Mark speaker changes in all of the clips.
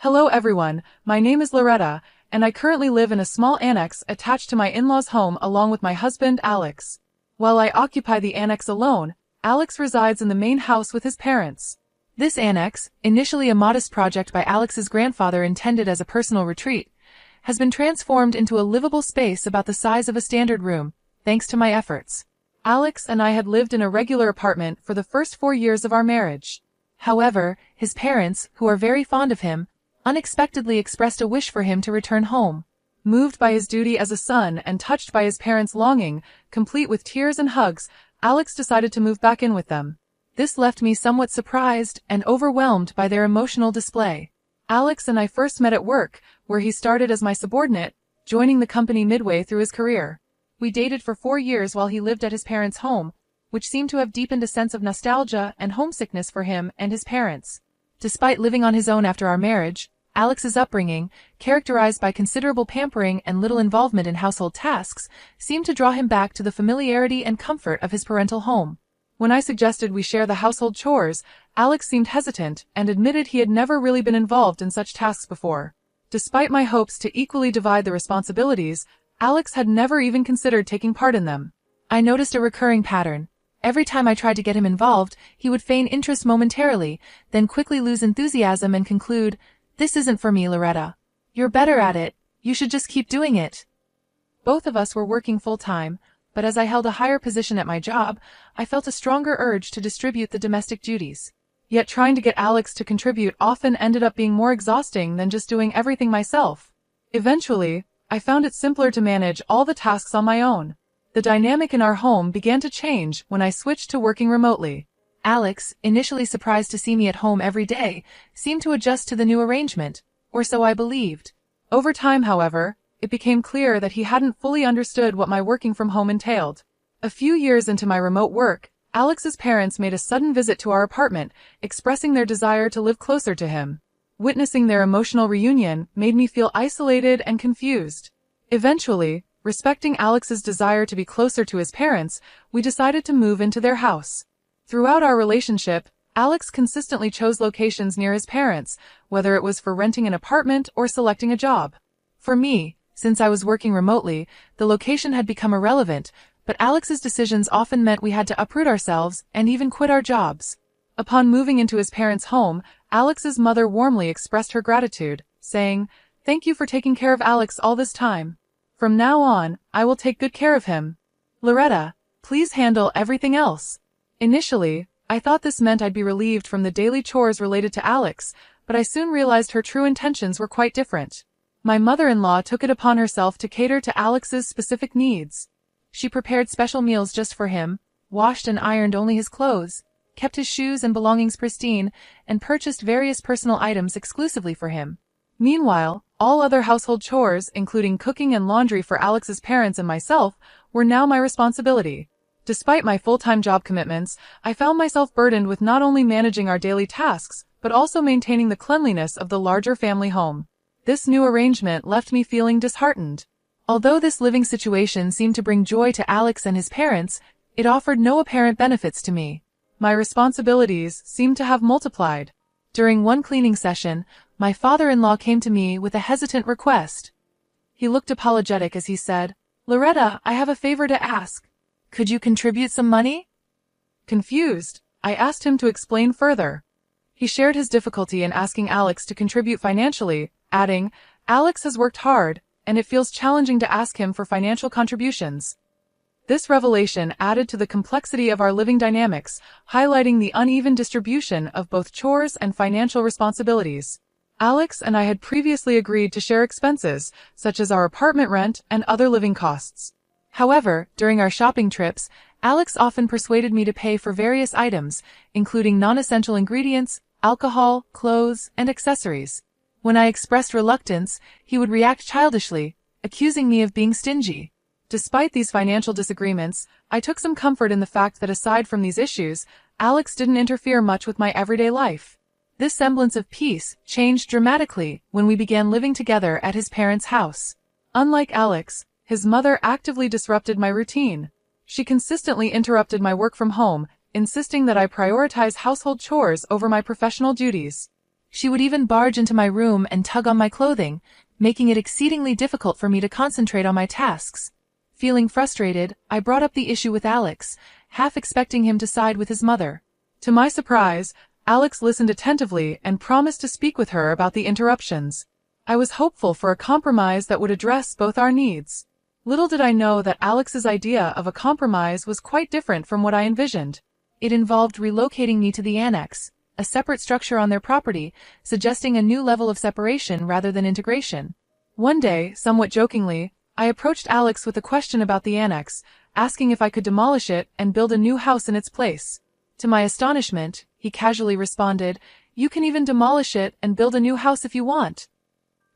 Speaker 1: Hello everyone, my name is Loretta, and I currently live in a small annex attached to my in-laws' home along with my husband, Alex. While I occupy the annex alone, Alex resides in the main house with his parents. This annex, initially a modest project by Alex's grandfather intended as a personal retreat, has been transformed into a livable space about the size of a standard room, thanks to my efforts. Alex and I had lived in a regular apartment for the first 4 years of our marriage. However, his parents, who are very fond of him, unexpectedly expressed a wish for him to return home. Moved by his duty as a son and touched by his parents' longing, complete with tears and hugs, Alex decided to move back in with them. This left me somewhat surprised and overwhelmed by their emotional display. Alex and I first met at work, where he started as my subordinate, joining the company midway through his career. We dated for 4 years while he lived at his parents' home, which seemed to have deepened a sense of nostalgia and homesickness for him and his parents. Despite living on his own after our marriage, Alex's upbringing, characterized by considerable pampering and little involvement in household tasks, seemed to draw him back to the familiarity and comfort of his parental home. When I suggested we share the household chores, Alex seemed hesitant and admitted he had never really been involved in such tasks before. Despite my hopes to equally divide the responsibilities, Alex had never even considered taking part in them. I noticed a recurring pattern. Every time I tried to get him involved, he would feign interest momentarily, then quickly lose enthusiasm and conclude, "This isn't for me, Loretta. You're better at it. You should just keep doing it." Both of us were working full-time, but as I held a higher position at my job, I felt a stronger urge to distribute the domestic duties. Yet trying to get Alex to contribute often ended up being more exhausting than just doing everything myself. Eventually, I found it simpler to manage all the tasks on my own. The dynamic in our home began to change when I switched to working remotely. Alex, initially surprised to see me at home every day, seemed to adjust to the new arrangement, or so I believed. Over time, however, it became clear that he hadn't fully understood what my working from home entailed. A few years into my remote work, Alex's parents made a sudden visit to our apartment, expressing their desire to live closer to him. Witnessing their emotional reunion made me feel isolated and confused. Eventually, respecting Alex's desire to be closer to his parents, we decided to move into their house. Throughout our relationship, Alex consistently chose locations near his parents, whether it was for renting an apartment or selecting a job. For me, since I was working remotely, the location had become irrelevant, but Alex's decisions often meant we had to uproot ourselves and even quit our jobs. Upon moving into his parents' home, Alex's mother warmly expressed her gratitude, saying, "Thank you for taking care of Alex all this time. From now on, I will take good care of him. Loretta, please handle everything else." Initially, I thought this meant I'd be relieved from the daily chores related to Alex, but I soon realized her true intentions were quite different. My mother-in-law took it upon herself to cater to Alex's specific needs. She prepared special meals just for him, washed and ironed only his clothes, kept his shoes and belongings pristine, and purchased various personal items exclusively for him. Meanwhile, all other household chores, including cooking and laundry for Alex's parents and myself, were now my responsibility. Despite my full-time job commitments, I found myself burdened with not only managing our daily tasks, but also maintaining the cleanliness of the larger family home. This new arrangement left me feeling disheartened. Although this living situation seemed to bring joy to Alex and his parents, it offered no apparent benefits to me. My responsibilities seemed to have multiplied. During one cleaning session, my father-in-law came to me with a hesitant request. He looked apologetic as he said, "Loretta, I have a favor to ask. Could you contribute some money?" Confused, I asked him to explain further. He shared his difficulty in asking Alex to contribute financially, adding, "Alex has worked hard, and it feels challenging to ask him for financial contributions." This revelation added to the complexity of our living dynamics, highlighting the uneven distribution of both chores and financial responsibilities. Alex and I had previously agreed to share expenses, such as our apartment rent and other living costs. However, during our shopping trips, Alex often persuaded me to pay for various items, including non-essential ingredients, alcohol, clothes, and accessories. When I expressed reluctance, he would react childishly, accusing me of being stingy. Despite these financial disagreements, I took some comfort in the fact that aside from these issues, Alex didn't interfere much with my everyday life. This semblance of peace changed dramatically when we began living together at his parents' house. Unlike Alex, his mother actively disrupted my routine. She consistently interrupted my work from home, insisting that I prioritize household chores over my professional duties. She would even barge into my room and tug on my clothing, making it exceedingly difficult for me to concentrate on my tasks. Feeling frustrated, I brought up the issue with Alex, half expecting him to side with his mother. To my surprise, Alex listened attentively and promised to speak with her about the interruptions. I was hopeful for a compromise that would address both our needs. Little did I know that Alex's idea of a compromise was quite different from what I envisioned. It involved relocating me to the annex, a separate structure on their property, suggesting a new level of separation rather than integration. One day, somewhat jokingly, I approached Alex with a question about the annex, asking if I could demolish it and build a new house in its place. To my astonishment, he casually responded, "You can even demolish it and build a new house if you want."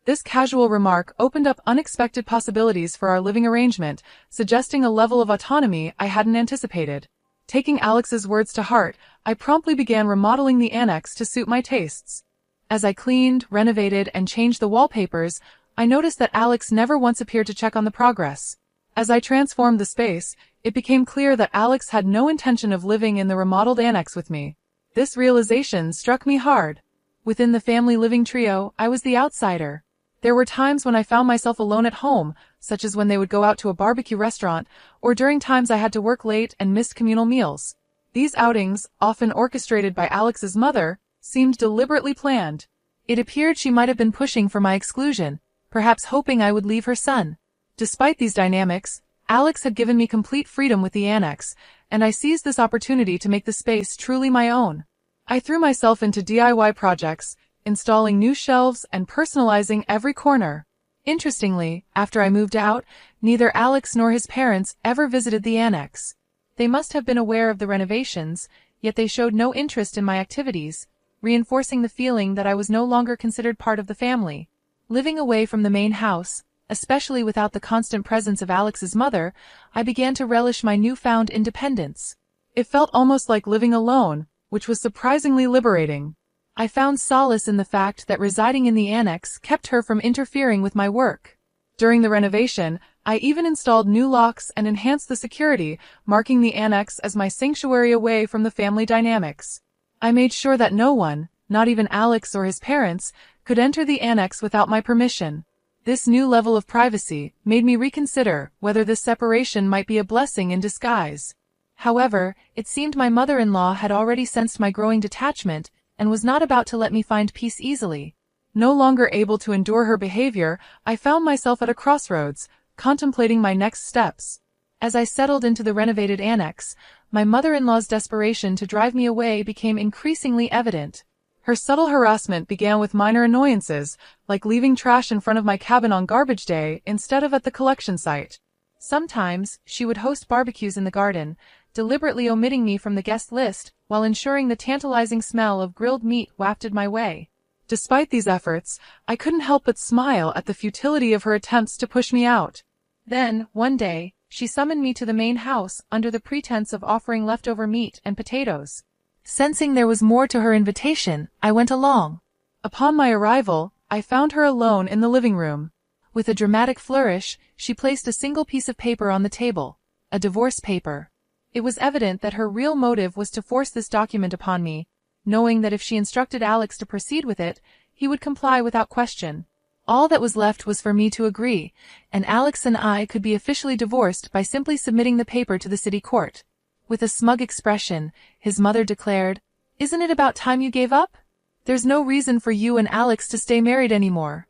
Speaker 1: This casual remark opened up unexpected possibilities for our living arrangement, suggesting a level of autonomy I hadn't anticipated. Taking Alex's words to heart, I promptly began remodeling the annex to suit my tastes. As I cleaned, renovated, and changed the wallpapers, I noticed that Alex never once appeared to check on the progress. As I transformed the space, it became clear that Alex had no intention of living in the remodeled annex with me. This realization struck me hard. Within the family living trio, I was the outsider. There were times when I found myself alone at home, such as when they would go out to a barbecue restaurant, or during times I had to work late and missed communal meals. These outings, often orchestrated by Alex's mother, seemed deliberately planned. It appeared she might have been pushing for my exclusion, perhaps hoping I would leave her son. Despite these dynamics, Alex had given me complete freedom with the annex, and I seized this opportunity to make the space truly my own. I threw myself into DIY projects, installing new shelves and personalizing every corner. Interestingly, after I moved out, neither Alex nor his parents ever visited the annex. They must have been aware of the renovations, yet they showed no interest in my activities, reinforcing the feeling that I was no longer considered part of the family. Living away from the main house, especially without the constant presence of Alex's mother, I began to relish my newfound independence. It felt almost like living alone, which was surprisingly liberating. I found solace in the fact that residing in the annex kept her from interfering with my work. During the renovation, I even installed new locks and enhanced the security, marking the annex as my sanctuary away from the family dynamics. I made sure that no one, not even Alex or his parents, could enter the annex without my permission. This new level of privacy made me reconsider whether this separation might be a blessing in disguise. However, it seemed my mother-in-law had already sensed my growing detachment and was not about to let me find peace easily. No longer able to endure her behavior, I found myself at a crossroads, contemplating my next steps. As I settled into the renovated annex, my mother-in-law's desperation to drive me away became increasingly evident. Her subtle harassment began with minor annoyances, like leaving trash in front of my cabin on garbage day instead of at the collection site. Sometimes, she would host barbecues in the garden, deliberately omitting me from the guest list, while ensuring the tantalizing smell of grilled meat wafted my way. Despite these efforts, I couldn't help but smile at the futility of her attempts to push me out. Then, one day, she summoned me to the main house under the pretense of offering leftover meat and potatoes. Sensing there was more to her invitation, I went along. Upon my arrival, I found her alone in the living room. With a dramatic flourish, she placed a single piece of paper on the table, a divorce paper. It was evident that her real motive was to force this document upon me, knowing that if she instructed Alex to proceed with it, he would comply without question. All that was left was for me to agree, and Alex and I could be officially divorced by simply submitting the paper to the city court. With a smug expression, his mother declared, "Isn't it about time you gave up? There's no reason for you and Alex to stay married anymore.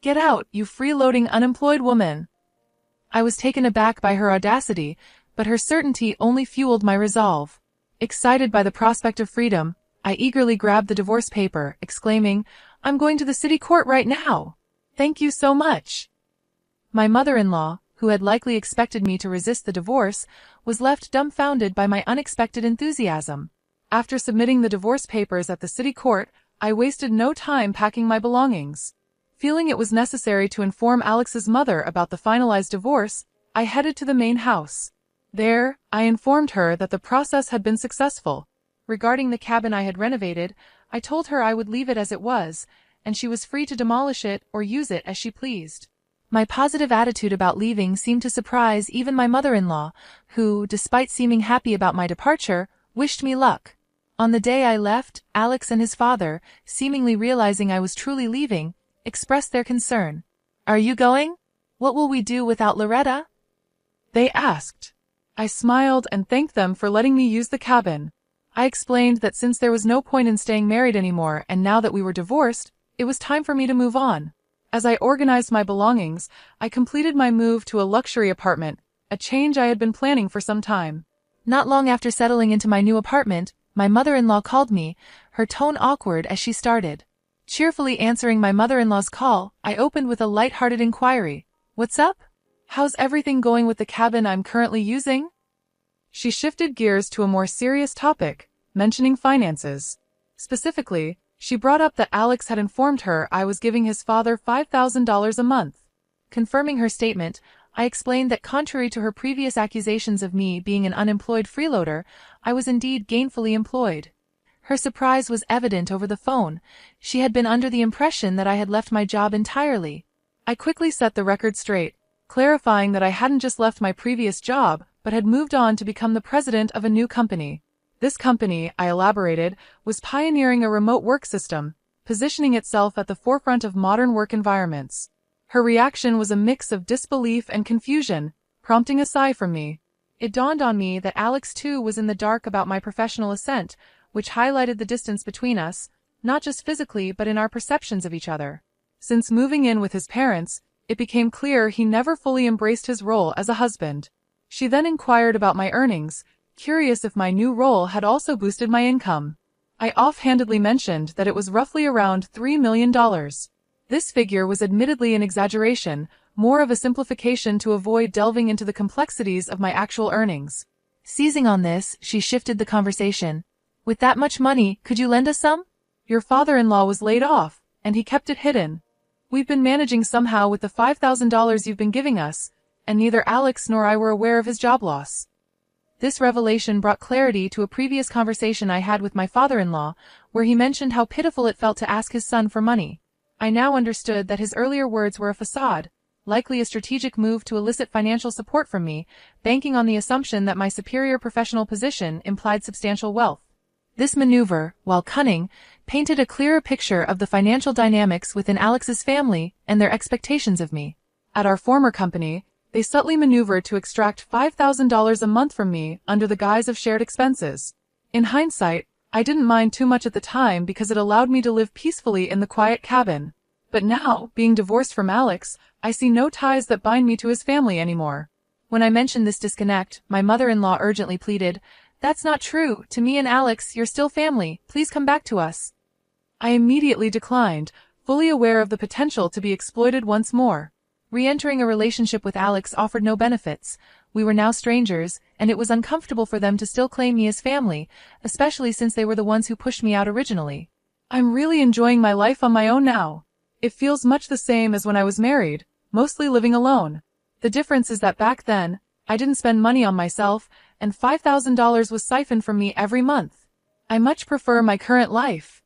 Speaker 1: Get out, you freeloading unemployed woman." I was taken aback by her audacity, but her certainty only fueled my resolve. Excited by the prospect of freedom, I eagerly grabbed the divorce paper, exclaiming, "I'm going to the city court right now. Thank you so much." My mother-in-law, who had likely expected me to resist the divorce, was left dumbfounded by my unexpected enthusiasm. After submitting the divorce papers at the city court, I wasted no time packing my belongings. Feeling it was necessary to inform Alex's mother about the finalized divorce, I headed to the main house. There, I informed her that the process had been successful. Regarding the cabin I had renovated, I told her I would leave it as it was, and she was free to demolish it or use it as she pleased. My positive attitude about leaving seemed to surprise even my mother-in-law, who, despite seeming happy about my departure, wished me luck. On the day I left, Alex and his father, seemingly realizing I was truly leaving, expressed their concern. "Are you going? What will we do without Loretta?" they asked. I smiled and thanked them for letting me use the cabin. I explained that since there was no point in staying married anymore and now that we were divorced, it was time for me to move on. As I organized my belongings, I completed my move to a luxury apartment, a change I had been planning for some time. Not long after settling into my new apartment, my mother-in-law called me, her tone awkward as she started. Cheerfully answering my mother-in-law's call, I opened with a light-hearted inquiry. "What's up? How's everything going with the cabin I'm currently using?" She shifted gears to a more serious topic, mentioning finances. Specifically, she brought up that Alex had informed her I was giving his father $5,000 a month. Confirming her statement, I explained that contrary to her previous accusations of me being an unemployed freeloader, I was indeed gainfully employed. Her surprise was evident over the phone. She had been under the impression that I had left my job entirely. I quickly set the record straight, clarifying that I hadn't just left my previous job, but had moved on to become the president of a new company. This company, I elaborated, was pioneering a remote work system, positioning itself at the forefront of modern work environments. Her reaction was a mix of disbelief and confusion, prompting a sigh from me. It dawned on me that Alex too was in the dark about my professional ascent, which highlighted the distance between us, not just physically but in our perceptions of each other. Since moving in with his parents, it became clear he never fully embraced his role as a husband. She then inquired about my earnings, curious if my new role had also boosted my income. I offhandedly mentioned that it was roughly around $3 million. This figure was admittedly an exaggeration, more of a simplification to avoid delving into the complexities of my actual earnings. Seizing on this, she shifted the conversation. "With that much money, could you lend us some? Your father-in-law was laid off, and he kept it hidden. We've been managing somehow with the $5,000 you've been giving us, and neither Alex nor I were aware of his job loss." This revelation brought clarity to a previous conversation I had with my father-in-law, where he mentioned how pitiful it felt to ask his son for money. I now understood that his earlier words were a facade, likely a strategic move to elicit financial support from me, banking on the assumption that my superior professional position implied substantial wealth. This maneuver, while cunning, painted a clearer picture of the financial dynamics within Alex's family and their expectations of me. At our former company, they subtly maneuvered to extract $5,000 a month from me under the guise of shared expenses. In hindsight, I didn't mind too much at the time because it allowed me to live peacefully in the quiet cabin. But now, being divorced from Alex, I see no ties that bind me to his family anymore. When I mentioned this disconnect, my mother-in-law urgently pleaded, "That's not true. To me and Alex, you're still family. Please come back to us." I immediately declined, fully aware of the potential to be exploited once more. Re-entering a relationship with Alex offered no benefits. We were now strangers, and it was uncomfortable for them to still claim me as family, especially since they were the ones who pushed me out originally. I'm really enjoying my life on my own now. It feels much the same as when I was married, mostly living alone. The difference is that back then, I didn't spend money on myself, and $5,000 was siphoned from me every month. I much prefer my current life.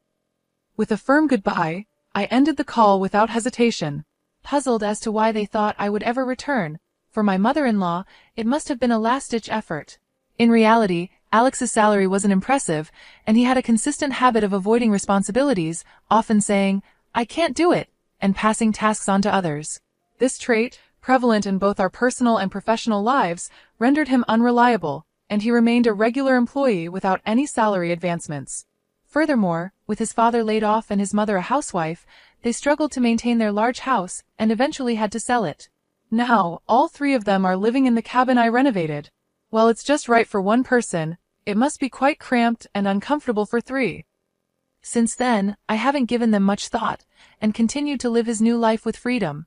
Speaker 1: With a firm goodbye, I ended the call without hesitation. Puzzled as to why they thought I would ever return, for my mother-in-law, it must have been a last-ditch effort. In reality, Alex's salary wasn't impressive, and he had a consistent habit of avoiding responsibilities, often saying, "I can't do it," and passing tasks on to others. This trait, prevalent in both our personal and professional lives, rendered him unreliable, and he remained a regular employee without any salary advancements. Furthermore, with his father laid off and his mother a housewife, they struggled to maintain their large house and eventually had to sell it. Now, all three of them are living in the cabin I renovated. While it's just right for one person, it must be quite cramped and uncomfortable for three. Since then, I haven't given them much thought, and continued to live his new life with freedom.